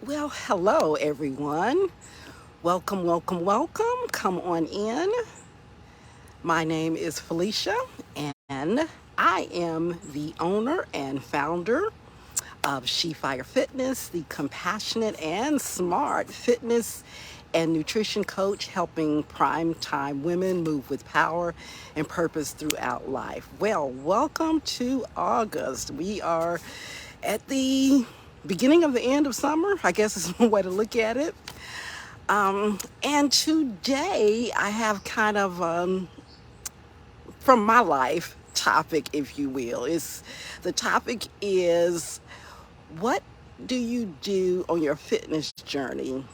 Well, hello everyone. Welcome, welcome, welcome. Come on in. My name is Felicia, and I am the owner and founder of She Fire Fitness, the compassionate and smart fitness and nutrition coach helping prime time women move with power and purpose throughout life. Well, welcome to August. We are at the beginning of the end of summer, I guess is one way to look at it. And today I have kind of from my life topic, if you will. Is the topic is what do you do on your fitness journey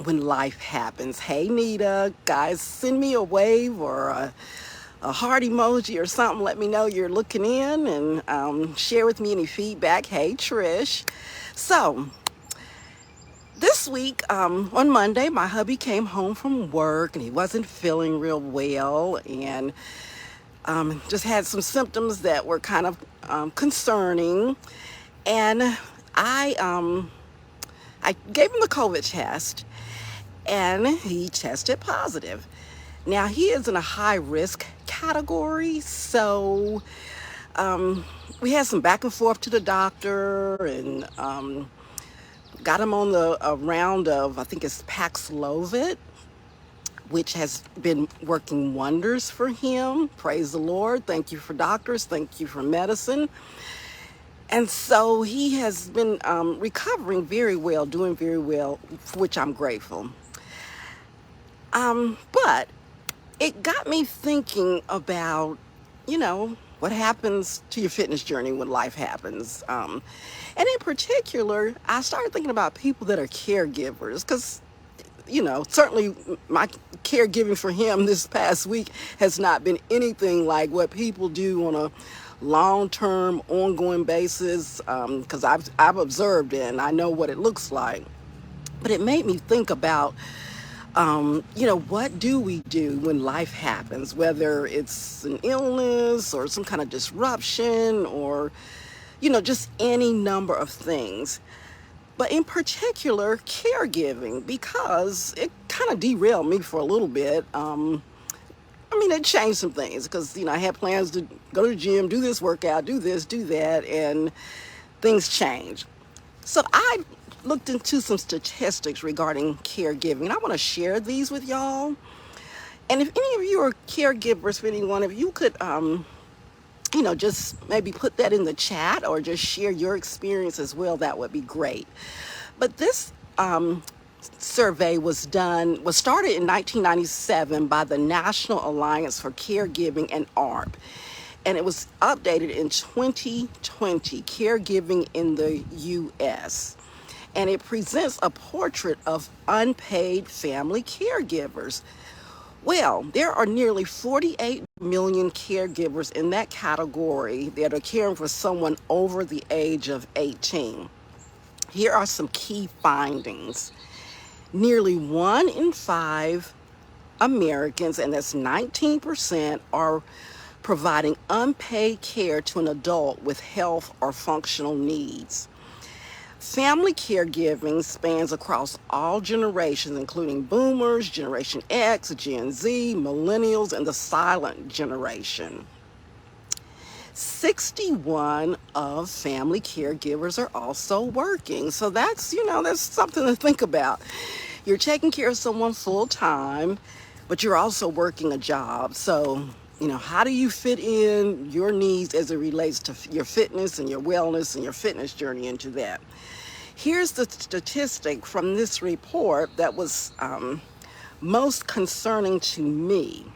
when life happens? Hey Nita, guys, send me a wave or a heart emoji or something. Let me know you're looking in and share with me any feedback. Hey Trish. So this week, on Monday, my hubby came home from work and he wasn't feeling real well and just had some symptoms that were kind of concerning. And I, um, I gave him the COVID test and he tested positive. Now, he is in a high risk category, so we had some back and forth to the doctor and got him on the a round of, I think it's Paxlovid, which has been working wonders for him. Praise the Lord. Thank you for doctors. Thank you for medicine. And so he has been recovering very well, doing very well, for which I'm grateful. But it got me thinking about, what happens to your fitness journey when life happens. And in particular, I started thinking about people that are caregivers because certainly my caregiving for him this past week has not been anything like what people do on a long-term, ongoing basis. Because I've observed it and I know what it looks like. But it made me think about, what do we do when life happens, whether it's an illness or some kind of disruption or, just any number of things. But in particular, caregiving, because it kind of derailed me for a little bit. It changed some things because, I had plans to go to the gym, do this workout, do this, do that, and things changed. So I looked into some statistics regarding caregiving. I want to share these with y'all. And if any of you are caregivers for anyone, if you could, just maybe put that in the chat or just share your experience as well, that would be great. But this survey was started in 1997 by the National Alliance for Caregiving and ARP. And it was updated in 2020, Caregiving in the U.S. And it presents a portrait of unpaid family caregivers. Well, there are nearly 48 million caregivers in that category that are caring for someone over the age of 18. Here are some key findings. Nearly 1 in 5 Americans, and that's 19%, are providing unpaid care to an adult with health or functional needs. Family caregiving spans across all generations, including boomers, Generation X, Gen Z, millennials, and the silent generation. 61 of family caregivers are also working. So that's something to think about. You're taking care of someone full time, but you're also working a job. So, how do you fit in your needs as it relates to your fitness and your wellness and your fitness journey into that? Here's the statistic from this report that was most concerning to me.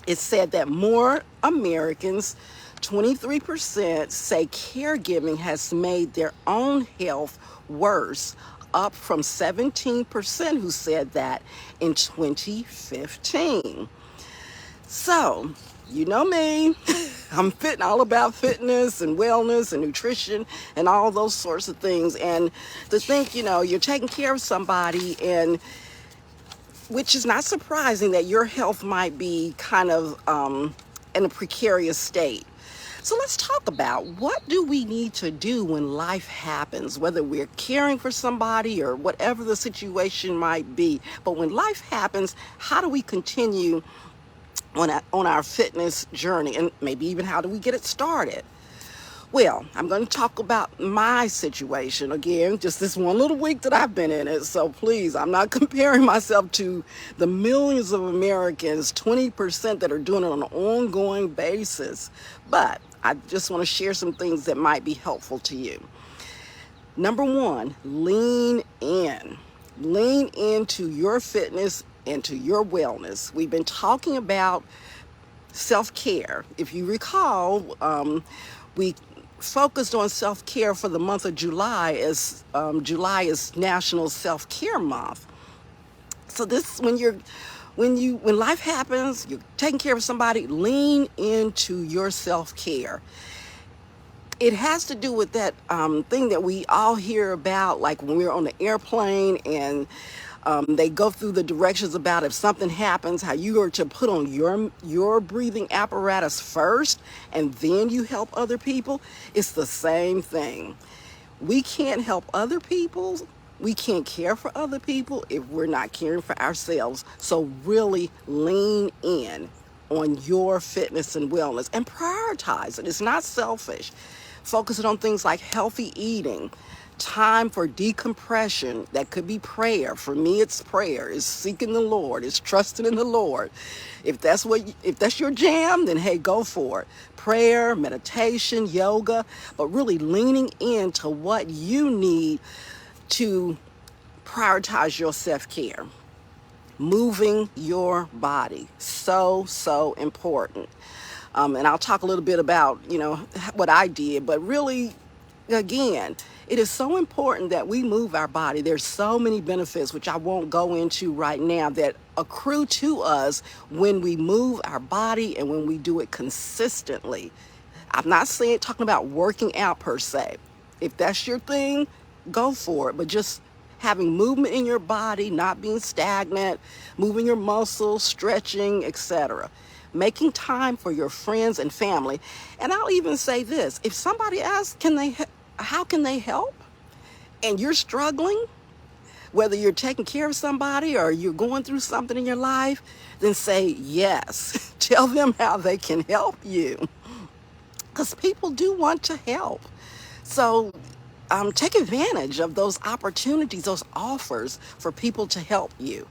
It said that more Americans, 23%, say caregiving has made their own health worse, up from 17% who said that in 2015. So, you know me, I'm all about fitness and wellness and nutrition and all those sorts of things. And to think, you're taking care of somebody, and which is not surprising that your health might be kind of in a precarious state. So let's talk about what do we need to do when life happens, whether we're caring for somebody or whatever the situation might be. But when life happens, how do we continue on our fitness journey, and maybe even how do we get it started? Well, I'm going to talk about my situation again, just this one little week that I've been in it. So please, I'm not comparing myself to the millions of Americans, 20% that are doing it on an ongoing basis. But I just want to share some things that might be helpful to you. Number one, lean in. Lean into your fitness and to your wellness. We've been talking about self-care. If you recall, we focused on self-care for the month of July, as July is National Self-Care Month. So this, when life happens, you're taking care of somebody, lean into your self-care. It has to do with that thing that we all hear about, like when we're on the airplane and they go through the directions about if something happens, how you are to put on your breathing apparatus first and then you help other people. It's the same thing. We can't help other people. We can't care for other people if we're not caring for ourselves. So really lean in on your fitness and wellness and prioritize it. It's not selfish. Focusing on things like healthy eating, time for decompression. That could be prayer. For me, it's prayer. It's seeking the Lord. It's trusting in the Lord. If that's your jam, then hey, go for it. Prayer, meditation, yoga, but really leaning into what you need to prioritize your self-care. Moving your body, so important. And I'll talk a little bit about, what I did, but really, again, it is so important that we move our body. There's so many benefits, which I won't go into right now, that accrue to us when we move our body and when we do it consistently. I'm not talking about working out per se. If that's your thing, go for it. But just having movement in your body, not being stagnant, moving your muscles, stretching, etc. Making time for your friends and family. And I'll even say this, if somebody asks, how can they help? And you're struggling, whether you're taking care of somebody or you're going through something in your life, then say yes. Tell them how they can help you. Because people do want to help. So take advantage of those opportunities, those offers for people to help you.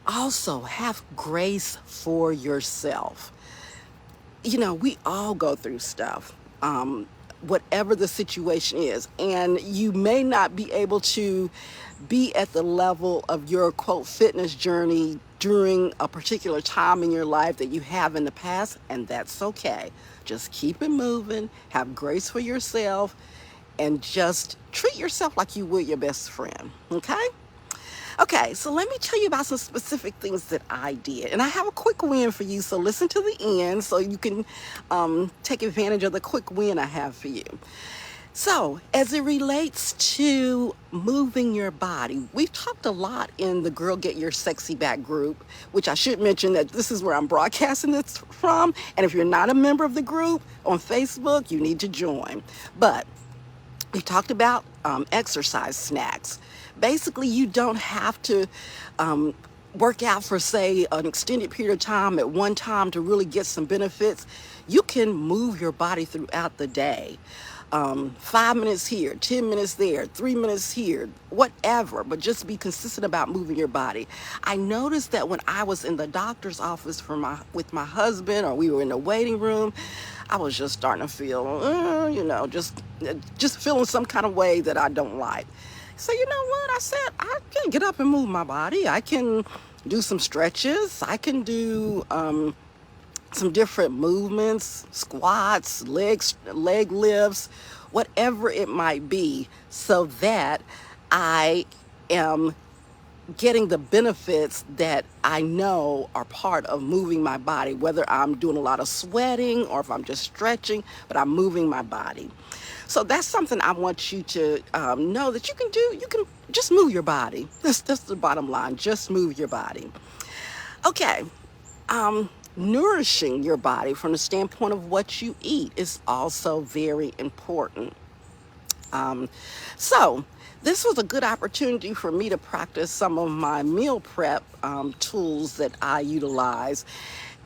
Also, have grace for yourself. We all go through stuff, whatever the situation is, and you may not be able to be at the level of your quote fitness journey during a particular time in your life that you have in the past, and that's okay. Just keep it moving, have grace for yourself, and just treat yourself like you would your best friend, okay? Okay, so let me tell you about some specific things that I did. And I have a quick win for you, so listen to the end so you can take advantage of the quick win I have for you. So, as it relates to moving your body, we've talked a lot in the Girl Get Your Sexy Back group, which I should mention that this is where I'm broadcasting this from. And if you're not a member of the group on Facebook, you need to join. But we talked about exercise snacks. Basically, you don't have to work out for, say, an extended period of time at one time to really get some benefits. You can move your body throughout the day. 5 minutes here, 10 minutes there, 3 minutes here, whatever, but just be consistent about moving your body. I noticed that when I was in the doctor's office with my husband, or we were in the waiting room, I was just starting to feel, just feeling some kind of way that I don't like. So you know what? I said, I can get up and move my body. I can do some stretches. I can do some different movements, squats, leg lifts, whatever it might be, so that I am getting the benefits that I know are part of moving my body, whether I'm doing a lot of sweating or if I'm just stretching, but I'm moving my body. So that's something I want you to know that you can do. You can just move your body. That's the bottom line. Just move your body. Okay. Nourishing your body from the standpoint of what you eat is also very important. Um, so, this was a good opportunity for me to practice some of my meal prep tools that I utilize.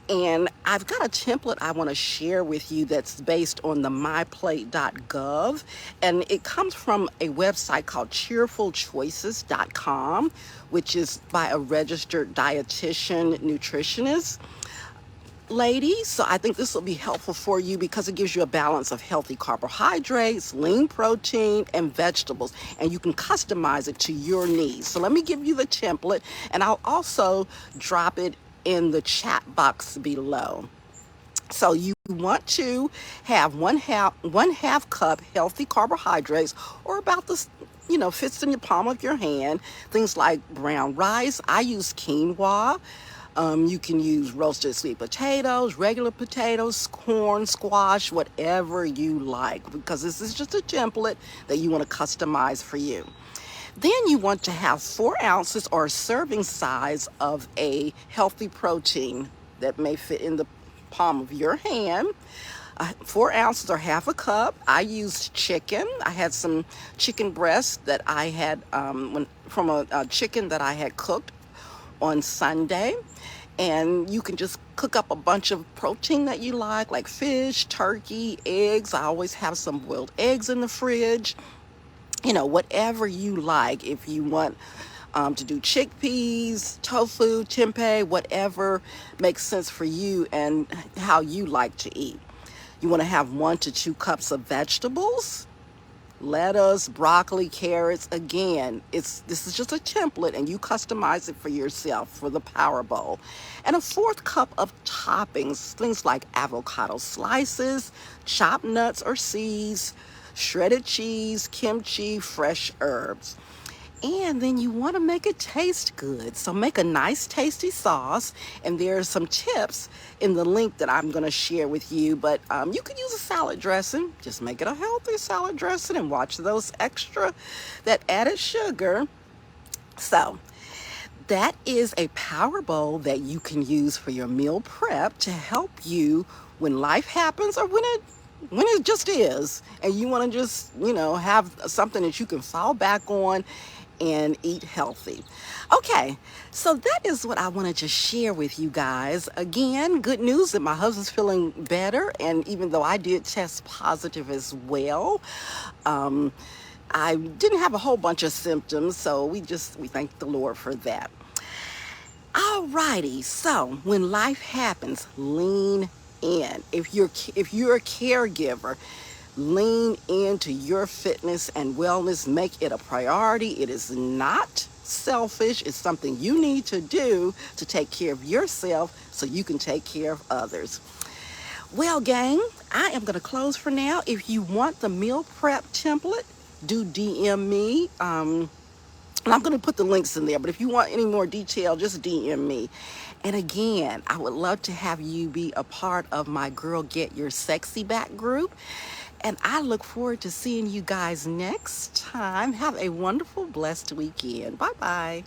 And I've got a template I want to share with you that's based on the myplate.gov. And it comes from a website called cheerfulchoices.com, which is by a registered dietitian nutritionist lady. So I think this will be helpful for you because it gives you a balance of healthy carbohydrates, lean protein, and vegetables, and you can customize it to your needs. So let me give you the template, and I'll also drop it in the chat box below. So you want to have one half cup healthy carbohydrates, or about this, fits in the palm of your hand. Things like brown rice. I use quinoa. You can use roasted sweet potatoes, regular potatoes, corn, squash, whatever you like, because this is just a template that you want to customize for you. Then you want to have 4 ounces or a serving size of a healthy protein that may fit in the palm of your hand. 4 ounces or half a cup. I used chicken. I had some chicken breasts that I had from a chicken that I had cooked on Sunday. And you can just cook up a bunch of protein that you like fish, turkey, eggs. I always have some boiled eggs in the fridge. Whatever you like. If you want to do chickpeas, tofu, tempeh, whatever makes sense for you and how you like to eat. You want to have 1 to 2 cups of vegetables, lettuce, broccoli, carrots. Again, this is just a template and you customize it for yourself for the power bowl. And a 4th cup of toppings, things like avocado slices, chopped nuts or seeds, shredded cheese, kimchi, fresh herbs. And then you want to make it taste good. So make a nice tasty sauce. And there are some tips in the link that I'm going to share with you. But you can use a salad dressing. Just make it a healthy salad dressing and watch that added sugar. So that is a power bowl that you can use for your meal prep to help you when life happens, or when it just is, and you want to just, have something that you can fall back on and eat healthy. Okay, so that is what I wanted to share with you guys. Again, good news that my husband's feeling better, and even though I did test positive as well, I didn't have a whole bunch of symptoms, so we thank the Lord for that. Alrighty, so when life happens, lean in. If you're a caregiver, lean into your fitness and wellness. Make it a priority. It is not selfish. It's something you need to do to take care of yourself so you can take care of others. Well, gang, I am going to close for now. If you want the meal prep template, do DM me. And I'm going to put the links in there, but if you want any more detail, just DM me. And again, I would love to have you be a part of my Girl Get Your Sexy Back group. And I look forward to seeing you guys next time. Have a wonderful, blessed weekend. Bye-bye.